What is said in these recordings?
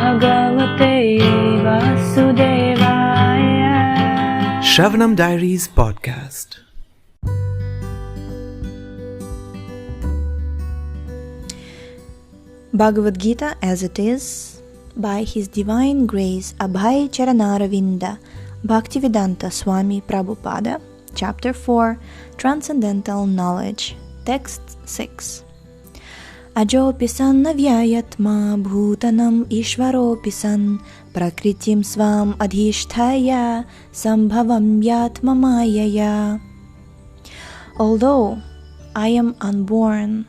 Bhagavate Vasudevaya. Shravanam Diaries Podcast. Bhagavad Gita as it is, by His Divine Grace Abhay Charanaravinda Bhaktivedanta Swami Prabhupada, Chapter 4, Transcendental Knowledge, Text 6. Ajopi san navyayatma bhutanam ishvaropi san prakritim svam adhishtaya sambhavam yatma mayaya. Although I am unborn,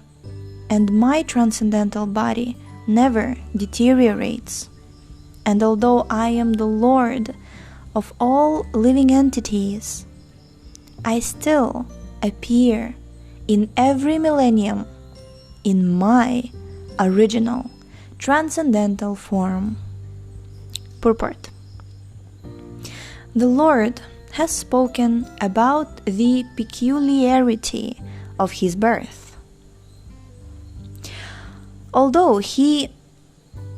and my transcendental body never deteriorates, and although I am the Lord of all living entities, I still appear in every millennium in my original transcendental form. Purport. The Lord has spoken about the peculiarity of His birth. Although He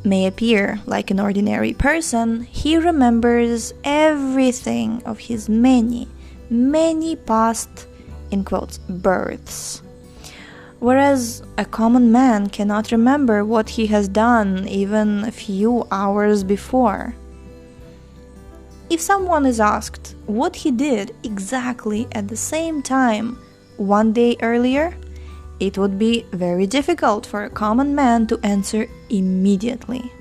may appear like an ordinary person, He remembers everything of His many past, in quotes, births. Whereas a common man cannot remember what he has done even a few hours before. If someone is asked what he did exactly at the same time one day earlier, it would be very difficult for a common man to answer immediately.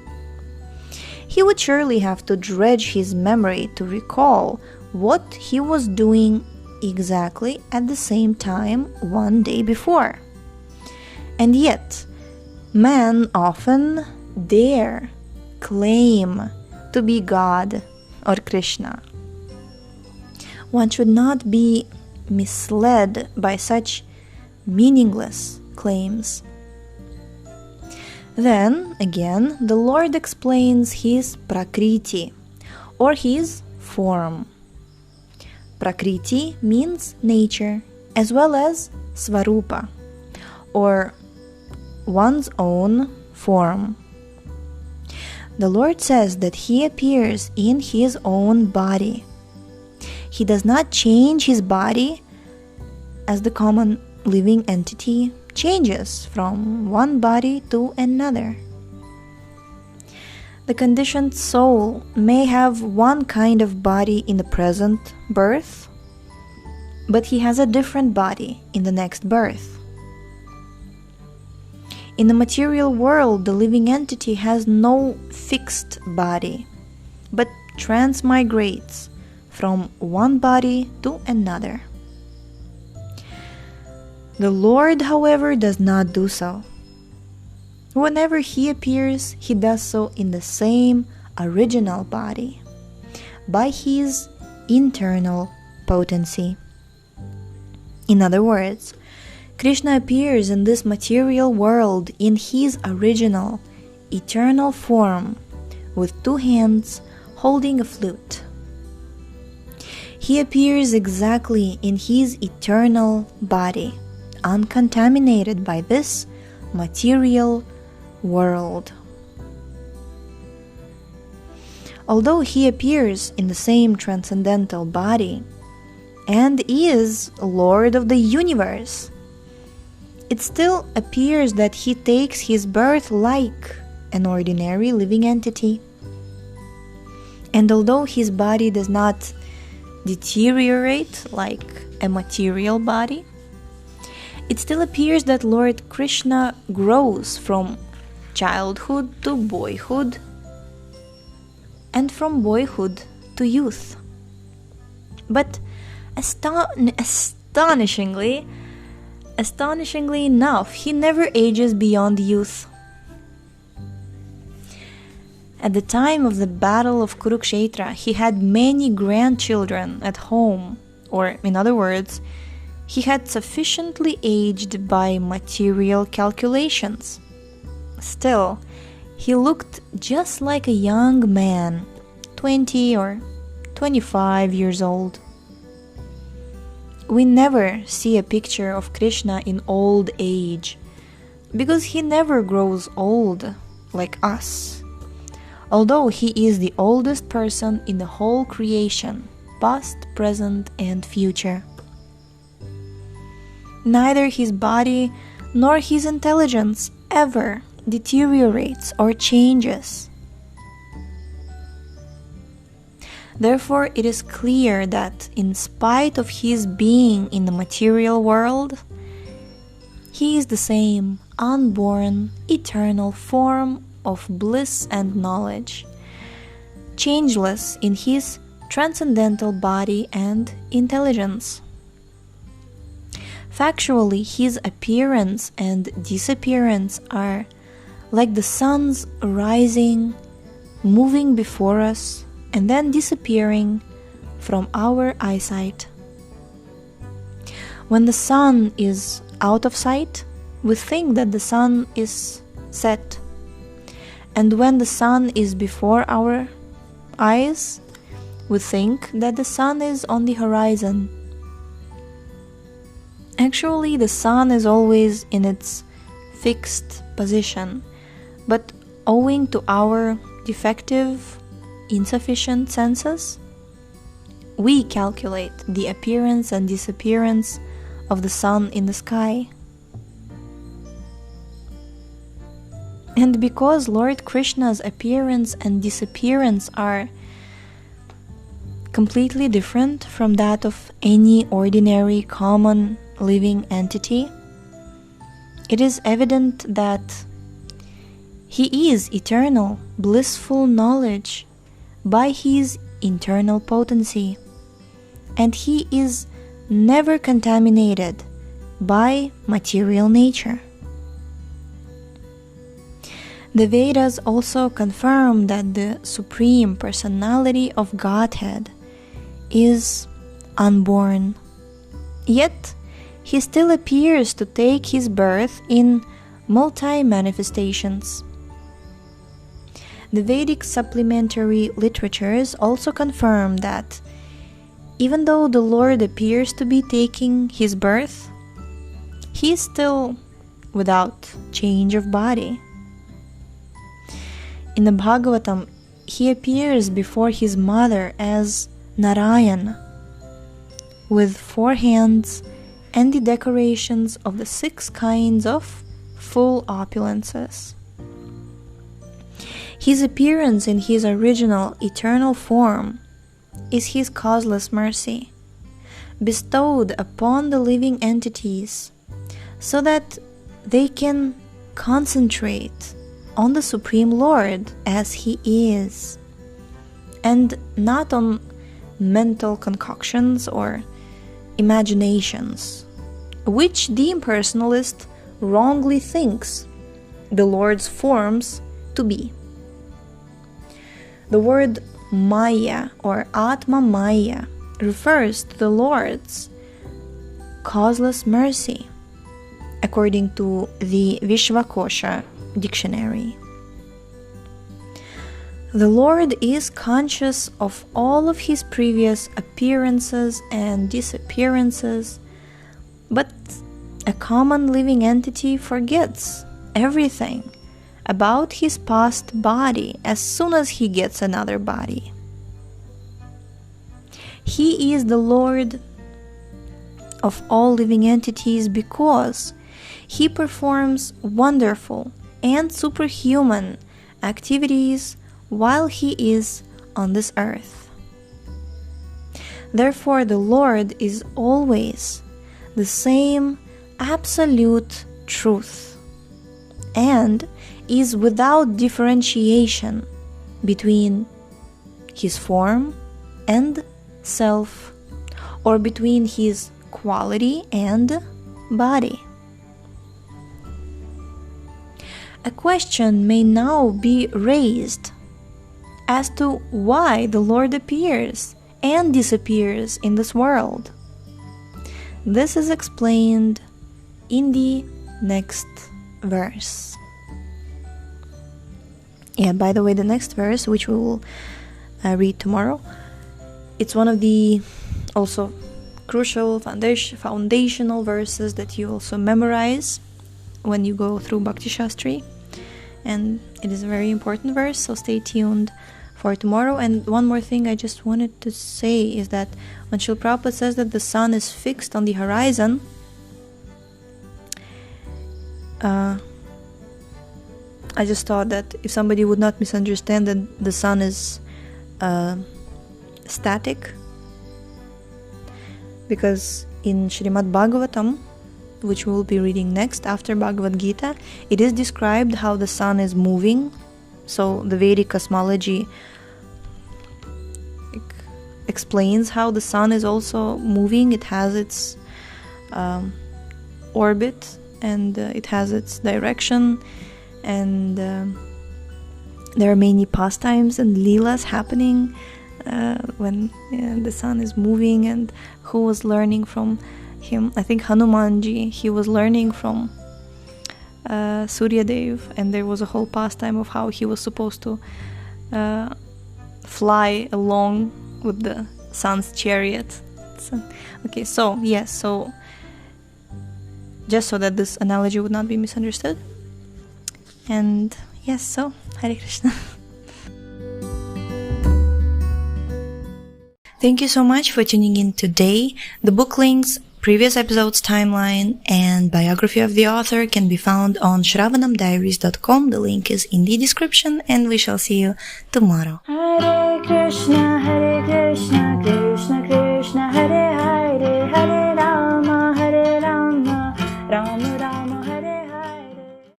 He would surely have to dredge his memory to recall what he was doing exactly at the same time one day before. And yet, men often dare claim to be God or Krishna. One should not be misled by such meaningless claims. Then, again, the Lord explains His Prakriti, or His form. Prakriti means nature, as well as Svarupa, or one's own form. The Lord says that He appears in His own body. He does not change His body as the common living entity changes from one body to another. The conditioned soul may have one kind of body in the present birth, but he has a different body in the next birth. In the material world, the living entity has no fixed body, but transmigrates from one body to another. The Lord, however, does not do so. Whenever He appears, He does so in the same original body, by His internal potency. In other words, Krishna appears in this material world in His original, eternal form, with two hands holding a flute. He appears exactly in His eternal body, uncontaminated by this material world. Although He appears in the same transcendental body and is Lord of the universe, it still appears that He takes His birth like an ordinary living entity. And although His body does not deteriorate like a material body, it still appears that Lord Krishna grows from childhood to boyhood, and from boyhood to youth. But astonishingly enough, He never ages beyond youth. At the time of the Battle of Kurukshetra, He had many grandchildren at home, or in other words, He had sufficiently aged by material calculations. Still, He looked just like a young man, 20 or 25 years old. We never see a picture of Krishna in old age, because he never grows old like us. although he is the oldest person in the whole creation, past, present, and future. Neither his body nor his intelligence ever deteriorates or changes. Therefore, it is clear that in spite of his being in the material world, he is the same unborn, eternal form of bliss and knowledge, changeless in his transcendental body and intelligence. Factually, his appearance and disappearance are like the sun's rising, moving before us, and then disappearing from our eyesight. When the sun is out of sight, we think that the sun is set. And when the sun is before our eyes, we think that the sun is on the horizon. Actually, the sun is always in its fixed position, but owing to our defective, insufficient senses, we calculate the appearance and disappearance of the sun in the sky. And because Lord Krishna's appearance and disappearance are completely different from that of any ordinary, common, living entity, it is evident that he is eternal, blissful knowledge by his internal potency, and he is never contaminated by material nature. The Vedas also confirm that the Supreme Personality of Godhead is unborn, yet he still appears to take his birth in multi-manifestations. The Vedic supplementary literatures also confirm that even though the Lord appears to be taking his birth, he is still without change of body. In the Bhagavatam, he appears before his mother as Narayan, with 4 hands and the decorations of the 6 kinds of full opulences. His appearance in his original eternal form is his causeless mercy, bestowed upon the living entities so that they can concentrate on the Supreme Lord as he is, and not on mental concoctions or imaginations, which the impersonalist wrongly thinks the Lord's forms to be. The word Maya or Atma Maya refers to the Lord's causeless mercy, according to the Vishvakosha dictionary. The Lord is conscious of all of his previous appearances and disappearances, but a common living entity forgets everything about his past body as soon as he gets another body. He is the Lord of all living entities because he performs wonderful and superhuman activities while he is on this earth. Therefore, the Lord is always the same absolute truth and is without differentiation between his form and self, or between his quality and body. A question may now be raised as to why the Lord appears and disappears in this world. This is explained in the next verse. Yeah, by the way, the next verse, which we will read tomorrow, it's one of the also crucial foundational verses that you also memorize when you go through Bhakti Shastri. and it is a very important verse, so stay tuned for tomorrow. And one more thing I just wanted to say is that when Srila Prabhupada says that the sun is fixed on the horizon, I just thought that if somebody would not misunderstand that the sun is static, because in Srimad Bhagavatam, which we will be reading next after Bhagavad Gita, it is described how the sun is moving. So the Vedic cosmology explains how the sun is also moving. It has its orbit, and it has its direction, and there are many pastimes and leelas happening when the sun is moving. And who was learning from him? I think Hanumanji, he was learning from Surya Dev, and there was a whole pastime of how he was supposed to fly along with the sun's chariot. Okay, so yes, so just so that this analogy would not be misunderstood. And yes, so Hare Krishna. Thank you so much for tuning in today. The book links, previous episodes timeline, and biography of the author can be found on shravanamdiaries.com. The link is in the description, and we shall see you tomorrow. Hare Krishna, Krishna Krishna.